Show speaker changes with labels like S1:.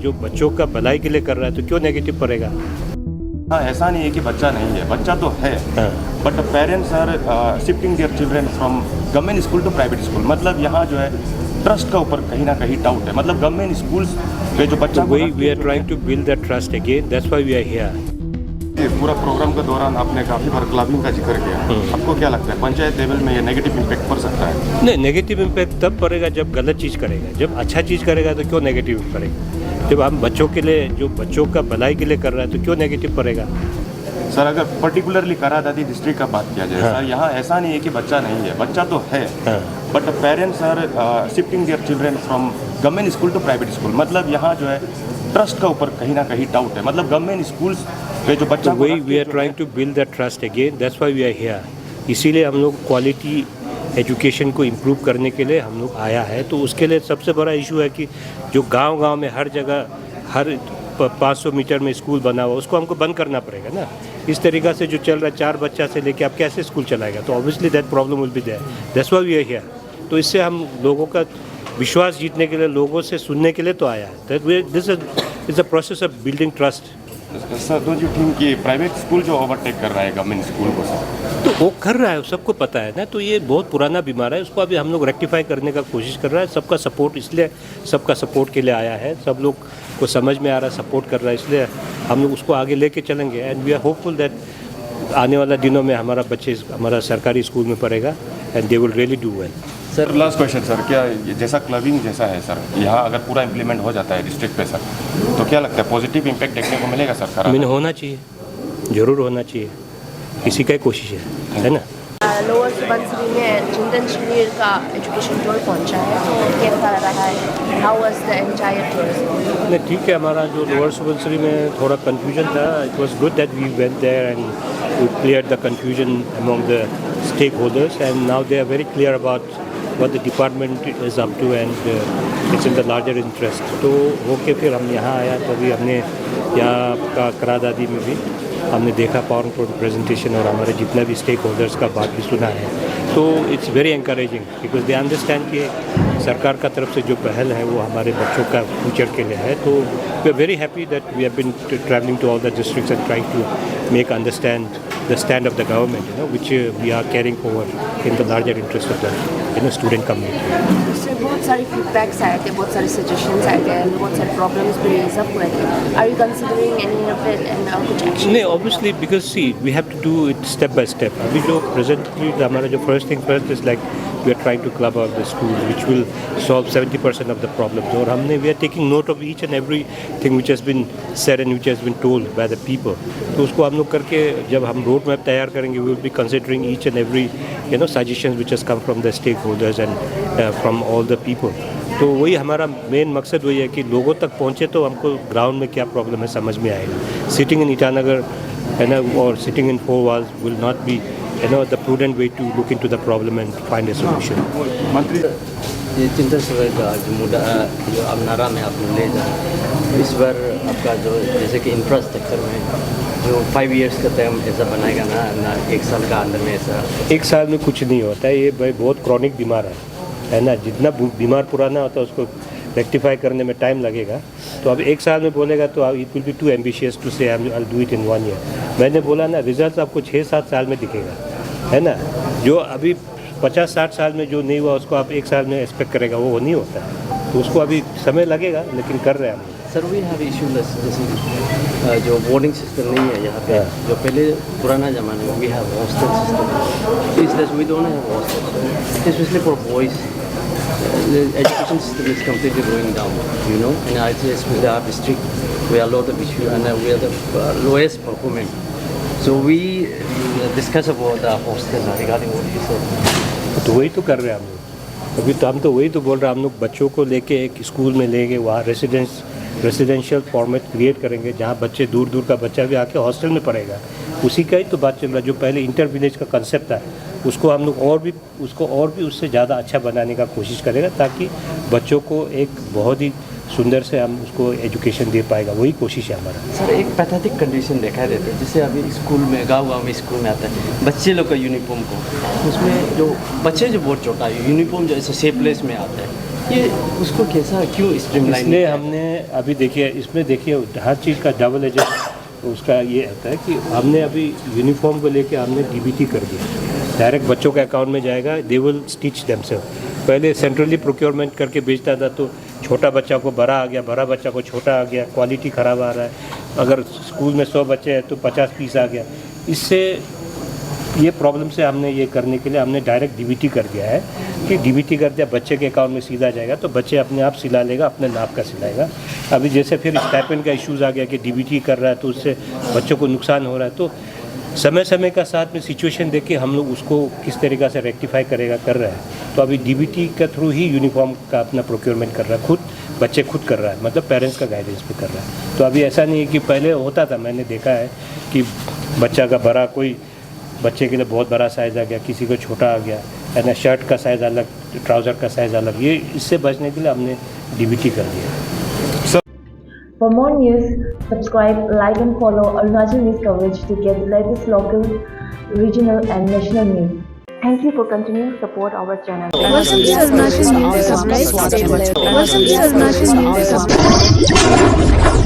S1: जो बच्चों का भलाई के लिए कर रहा है तो क्यों नेगेटिव पड़ेगा।
S2: हाँ, ऐसा नहीं है कि बच्चा नहीं है, बच्चा तो है, but parents are shifting their children from government school to private school. मतलब यहाँ जो है ट्रस्ट का ऊपर कहीं ना कहीं डाउट है। मतलब गवर्नमेंट स्कूल्स पे जो बच्चा
S1: we are trying to build that trust again, that's why we are here.
S2: ये पूरा प्रोग्राम के दौरान आपने काफ़ी बार क्लबिंग का जिक्र किया। आपको क्या लगता है पंचायत लेवल में ये नेगेटिव इम्पैक्ट पड़ सकता है?
S1: नहीं, नेगेटिव इम्पैक्ट तब पड़ेगा जब गलत चीज़ करेगा। जब अच्छा चीज़ करेगा तो क्यों नेगेटिव पड़ेगा। जब हम बच्चों के लिए, जो बच्चों का भलाई के लिए कर रहा है तो क्यों नेगेटिव पड़ेगा।
S2: सर, अगर पर्टिकुलरली करादादी डिस्ट्रिक्ट का बात किया जाए, सर यहाँ ऐसा नहीं है कि बच्चा नहीं है, बच्चा तो है, but parents are shifting their children from government school to private school. मतलब यहाँ जो है ट्रस्ट का ऊपर कहीं ना कहीं डाउट है। मतलब गवर्नमेंट स्कूल्स पे जो बच्चा
S1: we are trying to build that trust again, that's why we are here. इसीलिए हम लोग क्वालिटी एजुकेशन को इम्प्रूव करने के लिए हम लोग आया है। तो उसके लिए सबसे बड़ा इशू है कि जो गांव-गांव में हर जगह हर 500 मीटर में स्कूल बना हुआ, उसको हमको बंद करना पड़ेगा ना। इस तरीक़ा से जो चल रहा है 4 बच्चा से लेके आप कैसे स्कूल चलाएगा। तो obviously that problem will be there, that's why we are here. तो इससे हम लोगों का विश्वास जीतने के लिए, लोगों से सुनने के लिए तो आया है। This is a process of building trust.
S2: Sir, don't you think कि प्राइवेट स्कूल जो ओवरटेक कर रहा है गवर्नमेंट स्कूल को, सर?
S1: तो वो कर रहा है, सबको पता है ना। तो ये बहुत पुराना बीमार है, उसको अभी हम लोग रेक्टिफाई करने का कोशिश कर रहा है। सबका सपोर्ट, इसलिए सबका सपोर्ट के लिए आया है। सब लोग को समझ में आ रहा है, सपोर्ट कर रहा है, इसलिए हम लोग उसको आगे लेके चलेंगे। And we are hopeful that आने वाला दिनों में हमारा बच्चे हमारा सरकारी स्कूल में पढ़ेगा and they will really do well.
S2: Sir, last question sir, क्या जैसा क्लबिंग जैसा है सर, यहाँ अगर पूरा इम्प्लीमेंट हो जाता है डिस्ट्रिक्ट पे सर, तो क्या लगता है पॉजिटिव इम्पैक्ट देखने को मिलेगा सर?
S1: मैंने होना चाहिए, ज़रूर होना चाहिए, इसी का कोशिश है ना।
S3: लोअर सुबनसिरी में चिल्ड्रन शिविर का एजुकेशन टूर पहुंचा है, तो कैसा रहा है? How was the entire tour?
S1: नहीं, ठीक है। हमारा जो लोअर सुबनसिरी में थोड़ा कन्फ्यूजन था, it was good that we went there and we cleared the confusion among the stakeholders and now they are very clear about what the department is up to and it's in the larger interest। तो होके फिर हम यहाँ आया, तभी हमने यहाँ का करादादी में भी हमने देखा पावर पॉइंट प्रेजेंटेशन और हमारे जितना भी स्टेक होल्डर्स का बात भी सुना है। तो it's very encouraging because they understand कि सरकार का तरफ से जो पहल है वो हमारे बच्चों का फ्यूचर के लिए है। तो we are very happy that we have been travelling to all the districts and trying to make understand the stand of the government, which we are carrying forward in the larger interest of the student community।
S3: इससे बहुत सारे feedbacks आए थे, बहुत सारे suggestions आए थे, बहुत सारे प्रॉब्लम्स भी रेज अप हुए थे। Are you considering any of it and कुछ एक्शन?
S1: नहीं, obviously because see we have to do it step by step. अभी जो प्रेजेंटली हमारा जो first thing first is like we are trying to club out the school which will solve 70% of the problems. और हमने we are taking note of each and every thing which has been said and which has been told by the people. तो उसको हम लोग करके जब हम road map तैयार करेंगे, we will be considering each and every suggestions which has come from the stakeholders and from all the people। तो वही हमारा मेन मकसद वही है कि लोगों तक पहुँचे तो हमको ग्राउंड में क्या प्रॉब्लम है समझ में आएगा। सिटिंग इन ईटानगर है ना, और sitting in 4 walls will not be the prudent way to look into the problem and find a solution।
S2: मंत्री,
S4: ये चिंतन सभा का जो मुद्दा जो अब नारा में आपने ले जाए, इस बार आपका जो जैसे कि इंफ्रास्ट्रक्चर में जो 5 years का टाइम ऐसा बनाएगा ना 1 साल का अंदर में ऐसा?
S1: 1 साल में कुछ नहीं होता है, ये भाई बहुत क्रॉनिक बीमार है ना। जितना बीमार पुराना होता है उसको रेक्टिफाई करने में टाइम लगेगा। तो अब 1 साल में बोलेगा तो it will be too ambitious to say I will do it in 1 year। मैंने बोला ना, रिजल्ट आपको 6-7 साल में दिखेगा, है ना। जो अभी 50-60 साल में जो नहीं हुआ उसको आप 1 साल में एक्सपेक्ट करेगा, वो नहीं होता है। तो उसको अभी समय लगेगा, लेकिन कर रहे हैं हम।
S4: सर, वी हैव इशू जैसे जो बोर्डिंग सिस्टम नहीं है यहाँ पे, जो पहले पुराना ज़माने में वी हैव हॉस्टल सिस्टम, इस देश we don't have hostel specially for boys. The education system is completely going down, and I think with our district we are a lot of issue and we are the lowest performing। So we discuss about the hostel regarding what you said।
S1: तो वही तो कर रहे हैं हम लोग। अभी तो हम तो वही तो बोल रहे हैं, हम लोग बच्चों को लेके एक स्कूल में लेंगे, वहाँ रेसिडेंशियल फॉर्मेट क्रिएट करेंगे जहाँ बच्चे दूर दूर का बच्चा भी आके हॉस्टल में पढ़ेगा। उसी का ही तो बात चल रहा है। जो पहले इंटर विलेज का कंसेप्ट था उसको हम लोग और भी उससे ज़्यादा अच्छा बनाने का कोशिश करेगा, ताकि बच्चों को एक बहुत ही सुंदर से हम उसको एजुकेशन दे पाएगा। वही कोशिश है हमारा।
S4: सर, एक पैथेटिक कंडीशन देखा देते हैं, जैसे अभी स्कूल में गाँव में स्कूल में आता है बच्चे लोग का यूनिफॉर्म को, उसमें जो बच्चे जो बहुत छोटा है यूनिफॉर्म जो ऐसे शेपलेस में आता है, ये उसको कैसा क्यों स्ट्रीमलाइन?
S1: इसलिए हमने अभी देखिए इसमें देखिए हर चीज़ का डबल एजेंट उसका ये होता है कि हमने अभी यूनिफॉर्म को लेके हमने डीबीटी कर दिया, डायरेक्ट बच्चों के अकाउंट में जाएगा, दे विल स्टिच देमसेल्फ। पहले सेंट्रली प्रोक्योरमेंट करके बेचता था तो छोटा बच्चा को बड़ा आ गया, बड़ा बच्चा को छोटा आ गया, क्वालिटी ख़राब आ रहा है। अगर स्कूल में 100 बच्चे हैं तो 50 पीस आ गया। इससे ये प्रॉब्लम से हमने ये करने के लिए हमने डायरेक्ट डीबीटी कर दिया है कि डीबीटी कर दिया, बच्चे के अकाउंट में सीधा जाएगा तो बच्चे अपने आप सिला लेगा, अपने नाप का सिलाएगा। अभी जैसे फिर स्टाइपेंड का इश्यूज़ आ गया कि डीबीटी कर रहा है तो उससे बच्चों को नुकसान हो रहा है, तो समय समय का साथ में सिचुएशन देख के हम लोग उसको किस तरीक़ा से रेक्टिफाई कर रहे हैं। तो अभी डीबीटी के थ्रू ही यूनिफॉर्म का अपना प्रोक्योरमेंट कर रहा है, खुद बच्चे खुद कर रहा है, मतलब पेरेंट्स का गाइडेंस भी कर रहा है। तो अभी ऐसा नहीं है कि पहले होता था, मैंने देखा है कि बच्चा का बड़ा, कोई बच्चे के लिए बहुत बड़ा साइज़ आ गया, किसी को छोटा आ गया है ना, शर्ट का साइज़ अलग, ट्राउज़र का साइज़ अलग, ये इससे बचने के लिए हमने डीबीटी कर दिया।
S5: For more news, subscribe, like and follow Arunachal News coverage to get the latest local, regional and national news. Thank you for continuing to support our channel.
S6: Welcome to Arunachal News coverage. Welcome to Arunachal News coverage.